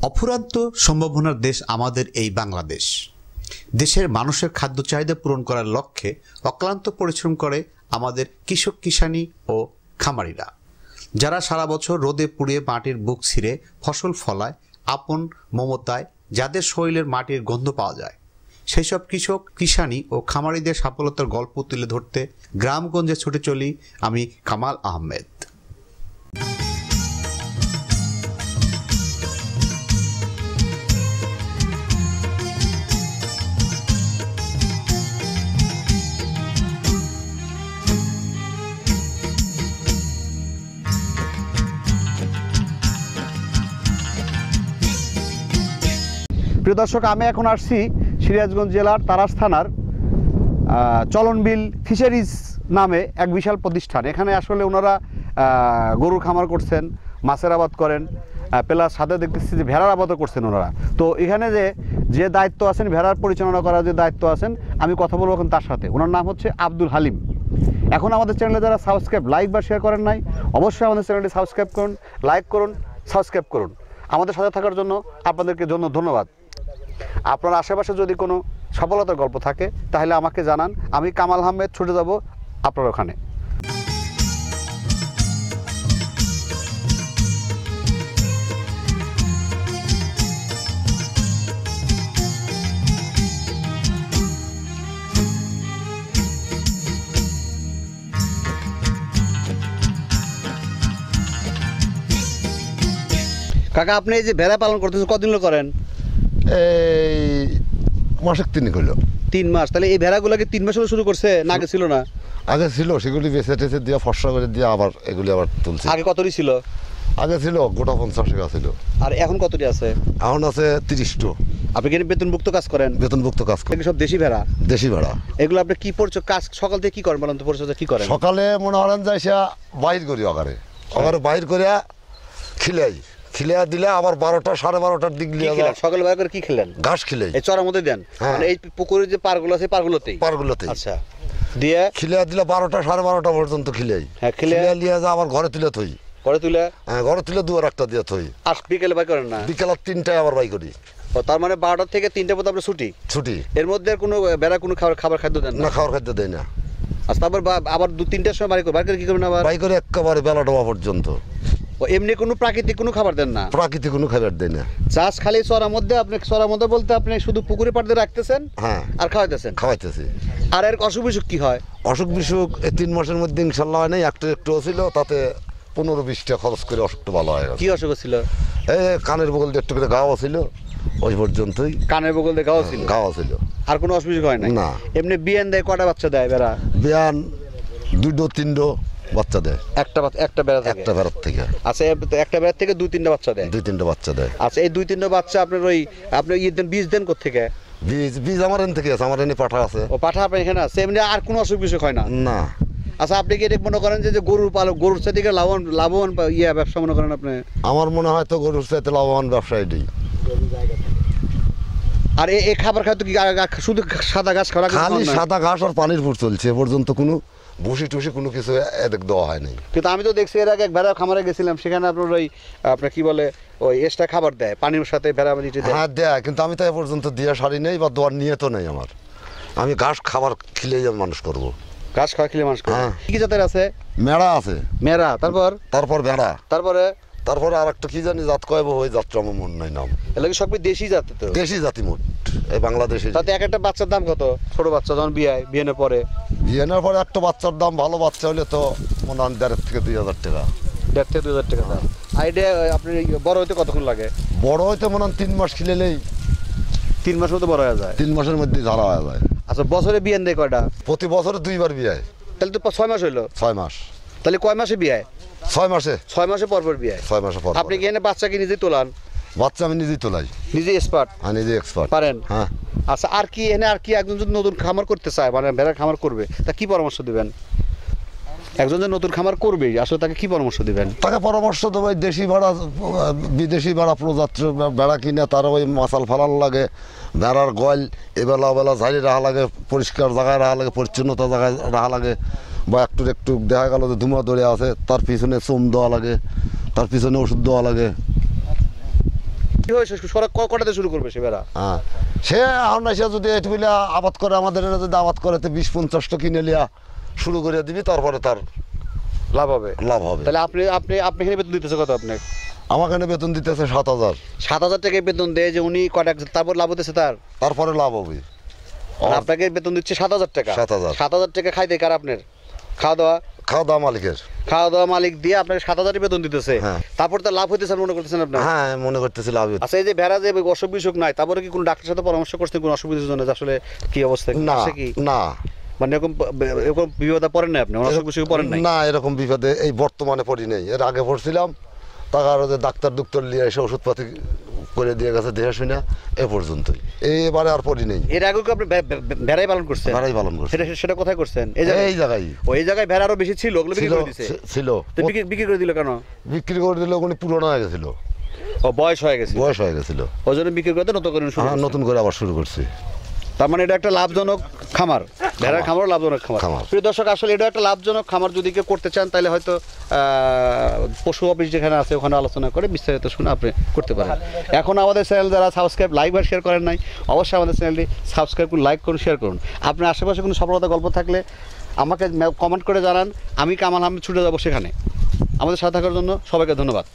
অফুরন্ত সম্ভাবনার দেশ আমাদের এই বাংলাদেশ। দেশের মানুষের খাদ্য চাহিদা পূরণ করার লক্ষ্যে অক্লান্ত পরিশ্রম করে আমাদের কৃষক কিষানি ও খামারিরা, যারা সারা বছর রোদে পুড়িয়ে মাটির বুক ছিঁড়ে ফসল ফলায় আপন মমতায়, যাদের শরীরের মাটির গন্ধ পাওয়া যায়। সেই সব কৃষক কিষানি ও খামারিদের সফলতার গল্প তুলে ধরতে গ্রামগঞ্জে ছুটে চলি আমি কামাল আহমেদ। প্রিয় দর্শক, আমি এখন আসছি সিরাজগঞ্জ জেলার তারাস থানার চলনবিল ফিশারিজ নামে এক বিশাল প্রতিষ্ঠান। এখানে আসলে ওনারা গরুর খামার করছেন, মাছের আবাদ করেন, প্লাস সাথে দেখতেছি যে ভেড়ার আবাদও করছেন ওনারা। তো এখানে যে দায়িত্ব আছেন, ভেড়ার পরিচালনা করার যে দায়িত্ব আছেন, আমি কথা বলবো এখন তার সাথে। ওনার নাম হচ্ছে আব্দুল হালিম। এখন আমাদের চ্যানেলে যারা সাবস্ক্রাইব, লাইক বা শেয়ার করেন নাই, অবশ্যই আমাদের চ্যানেলটি সাবস্ক্রাইব করুন, লাইক করুন, সাবস্ক্রাইব করুন। আমাদের সাথে থাকার জন্য আপনাদেরকে ধন্যবাদ। আপনার আশেপাশে যদি কোনো সফলতার গল্প থাকে তাহলে আমাকে জানান, আমি কামাল আহমেদ ছুটে যাব আপনার ওখানে। কাকা, আপনি এই যে ভেড়া পালন করতেছেন কতদিন করেন? এই মাসের 3 হলো। 3 মাস? তাহলে এই ভেড়াগুলোকে 3 মাস হলো শুরু করছে, না আগে ছিল না? আগে ছিল, সেগুলি বেছে টেছে দিয়ে ফর্সা করে দিয়ে আবার এগুলি আবার তুলছে। আগে কতটি ছিল? আগে ছিল গোটা 50 টাকা ছিল। আর এখন কতটি আছে? এখন আছে 30টো। আপনি কি বেতনভুক্ত কাজ করেন? বেতনভুক্ত কাজ করেন। সব দেশি ভেড়া? দেশি ভেড়া। এগুলো আপনি কি কাজ সকাল থেকে কি করেন বলেন তো? পরিচর্যা কি করেন? সকালে মনে হলেন যাইসা বাহির করি, অগারে বাহির করিয়া খিলিয়া দিলে আবার 12টা 12:30টার দিক দিয়ে সকালে বাইরে করে কি খেলেন? ঘাস খিলাই এই চড়ার মধ্যে দেন? মানে এই পুকুরের যে পারগুলো আছে পারগুলোতেই? আচ্ছা, দিয়ে খিলিয়া দিলে 12টা 12:30টা পর্যন্ত খিলাই। হ্যাঁ, খিলিয়া নিয়ে যা আবার ঘরে তুলে থই। ঘরে তুলে দুয়ার একটা দিয়ে থই। আর বিকেলে বাই করেন না? বিকেল 3টায় আবার বাই করি। তার মানে 12টা থেকে 3টা পর্যন্ত আপনার ছুটি। এর মধ্যে আর কোনো বেড়া কোনো খাবার খাদ্য দেন না? খাবার খাদ্য দেয় না। আচ্ছা, তারপর আবার 2-3টার সময় বাই করে কি করবেন? আবার বাই করে একেবারে বেলা ডোবা পর্যন্ত। এমনি কোনো প্রাকৃতিক কোনো খাবার দেন না? প্রাকৃতিক কোনো খাবার দেয় না। চাষ খালি চড়ার মধ্যে, আপনি চড়ার মধ্যে বলতে আপনি শুধু পুকুরে পাড়তে রাখতেছেন? হ্যাঁ। আর খাওয়াইতেছি। আর এর অসুখ বিসুখ কি হয়? অসুখ বিসুখ এই 3 মাসের মধ্যে ইনশাল্লাহ হয় নাই। একটু ছিল, তাতে 15-20টা খরচ করে অসুখটা ভালো হয়ে গেছে। কি অসুখ ছিল? এই কানের বগল দিয়ে একটু করে গাওয়া ছিল, ওই পর্যন্তই। কানের বগল দিয়ে গাওয়া ছিল? আর কোনো অসুবিধা হয় না? এমনি বিয়ান দেয়? কটা বাচ্চা দেয় বেড়া? বিয়ান 2-3 বাচ্চা দেয়। একটা বেড়ার থেকে? আচ্ছা, একটা বেড়ার থেকে 2-3টা বাচ্চা দেয়? 2-3টা বাচ্চা দেয়। আচ্ছা, এই 2-3টা বাচ্চা আপনার আপনি বীজ দেন কোত্থেকে? বীজ আমার এখান থেকে আছে, আমার এখানে পাঠা আছে। ও, পাঠা আপনার এখানে আছে? এমনি আর কোনো অসুখ বিসুখ হয় না? না। আচ্ছা, আপনি কি এটা মনে করেন যে গরুর চাইতে লাভবান ব্যবসা মনে করেন আপনি? আমার মনে হয় তো গরুর চাইতে লাভবান ব্যবসা এটাই। আর এই খাবার খায় তো কি শুধু সাদা ঘাস খাওয়া? খালি সাদা ঘাস আর পানির ফুট চলছে, এ পর্যন্ত কোনো ভুসি টুসি কোনো কিছু এদিক দেওয়া হয় নাই। কিন্তু আমি তো দেখছি এর আগে এক ভেড়া খামারে গেছিলাম, সেখানে আপনার কি বলে ওই এক্সট্রা খাবার দেয় পানির সাথে ভেড়া দিতে দেয়। হ্যাঁ দেয়, কিন্তু আমি তো এ পর্যন্ত দিয়ে সারি নেই বা দেওয়ার নিয়ে তো নেই আমার। আমি ঘাস খাবার খিলেই মানুষ করবো। ঘাস খাওয়া খেলে মানুষ করবো? কি জাতের আছে? মেড়া আছে। মেড়া? তারপর ভেড়া? তারপরে আর একটা কি জানি জাত কয়ব, ওই জাতটা আমার মন নাই নাম। এলাকা সবই দেশি জাত? তো দেশি জাতি মোট এই বাংলাদেশে। তাতে একটা বাচ্চার দাম কত? ছোট বাচ্চা যখন বিয়ানের পরে একটা বাচ্চার দাম, ভালো বাচ্চা হলে তো মনে হয় 1,500 থেকে 2,000 টাকা। 1,500 থেকে 2,000 টাকা দাম। আর এটা আপনি বড় হইতে কতক্ষণ লাগে? বড় হইতে মনে হয় 3 মাস খিলেলেই 3 মাসের মধ্যে বড় হয়ে যায়? 3 মাসের মধ্যে ঝাড়া হয়ে যায়। আচ্ছা, বছরে বিয়ান দেয় কয়টা? প্রতি বছরে 2বার বিয়ে। তাহলে তো 6 মাস হইলো? 6 মাস। তাহলে কয় মাসে বিয়ে? 6 মাসে। 6 মাসে পর বিয়ে? 6 মাসে পর। আপনি কি এনে বাচ্চাকে নিজেই তোলান? বাচ্চা আমি নিজেই তোলাই। নিজে এক্সপার্ট? হ্যাঁ, নিজে এক্সপার্ট। পারেন? হ্যাঁ। আচ্ছা, আর কি একজন যদি নতুন খামার করতে চায়, মানে ভেড়ার খামার করবে, তা কি পরামর্শ দিবেন? একজন যে নতুন খামার করবে আসলে তাকে কি পরামর্শ দিবেন? তাকে পরামর্শ দেবো দেশি ভেড়া, বিদেশি ভেড়া, প্রজাতির ভেড়া কিনে তার ওই মাসাল ফালান লাগে, ভেড়ার গল এবেলা ঝাড়ি রাখা লাগে, পরিষ্কার জায়গায় রাখা লাগে, পরিচ্ছন্নতা জায়গায় রাখা লাগে। বা একটু দেখা গেল যে ধুমা ধরে আছে, তার পিছনে চুম দেওয়া লাগে, তার পিছনে ওষুধ দেওয়া লাগে। কি হয়েছে কটাতে শুরু করবে সে বেড়া? হ্যাঁ, সে এখন এসে যদি এটি বলে আবাদ করে, আমাদের এরা যদি আবাদ করে 20-50টা কিনে লিয়া শুরু করে দিবি, তারপরে তার লাভ হবে। লাভ হবে। তাহলে আপনি এখানে বেতন দিতেছে কত? আপনি আমার এখানে বেতন দিতেছে 7,000। 7,000 টাকা বেতন দেয় যে উনি কটা, তারপর লাভ হতেছে তার? তারপরে লাভ হবে। আর আপনাকে বেতন দিচ্ছে 7,000 টাকা। 7,000 টাকা খাইতে কার আপনার? খাওয়া দাওয়া মালিকের। খাওয়া দাওয়া মালিক দিয়ে আপনাকে 7,000 বেতন দিতেছে। হ্যাঁ। তারপর তো লাভ হইতেছে মনে করতেছেন আপনি? হ্যাঁ, মনে করতেছি লাভ হচ্ছে। আচ্ছা, এই যে ভেড়া যে অসুখ বিসুখ নাই, তারপরে কি কোনো ডাক্তারের সাথে পরামর্শ করছেন কোনো অসুবিধার জন্য, যে আসলে কি অবস্থা? না কি না, মানে এরকম বিপদে পড়েন না আপনি? অসুখ বিসুখ পড়েন নাই? না, এরকম বিপদে এই বর্তমানে পড়ি নেই। এর আগে পড়ছিলাম, টাকা আরো যে ডাক্তার নিয়ে এসে ওষুধপাতি করে দিয়ে গেছে দেখে শুনে, এ পর্যন্তই। এবারে আর পড়ি নেই। এর আগে কি আপনি ভেড়াই পালন করছেন? ভেড়াই পালন করছি। সেটা কোথায় করছেন? এই জায়গায়। ওই জায়গায় ভেড়া আরো বেশি ছিল, ওগুলো বিক্রি করে দিয়েছে? ছিল। তো বিক্রি করে দিল কেন? বিক্রি করে দিলে ওগুলি পুরনো হয়ে গেছিল। ও, বয়স হয়ে গেছিল। ওই জন্য বিক্রি করতে নতুন করে শুরু? হ্যাঁ, নতুন করে আবার শুরু করছি। তার মানে এটা একটা লাভজনক খামার, ভেড়ার খামারও লাভজনক খামার। প্রিয় দর্শক, আসলে এটা একটা লাভজনক খামার। যদি কেউ করতে চান তাহলে হয়তো পশু অফিস যেখানে আছে ওখানে আলোচনা করে বিস্তারিত শুনে আপনি করতে পারেন। এখন আমাদের চ্যানেল যারা সাবস্ক্রাইব, লাইক আর শেয়ার করেন নাই, অবশ্যই আমাদের চ্যানেলটি সাবস্ক্রাইব করুন, লাইক করুন, শেয়ার করুন। আপনার আশেপাশে কোনো সফলতা গল্প থাকলে আমাকে কমেন্ট করে জানান, আমি কামাল আহমেদ ছুটে যাবো সেখানে। আমাদের সাথে থাকার জন্য সবাইকে ধন্যবাদ।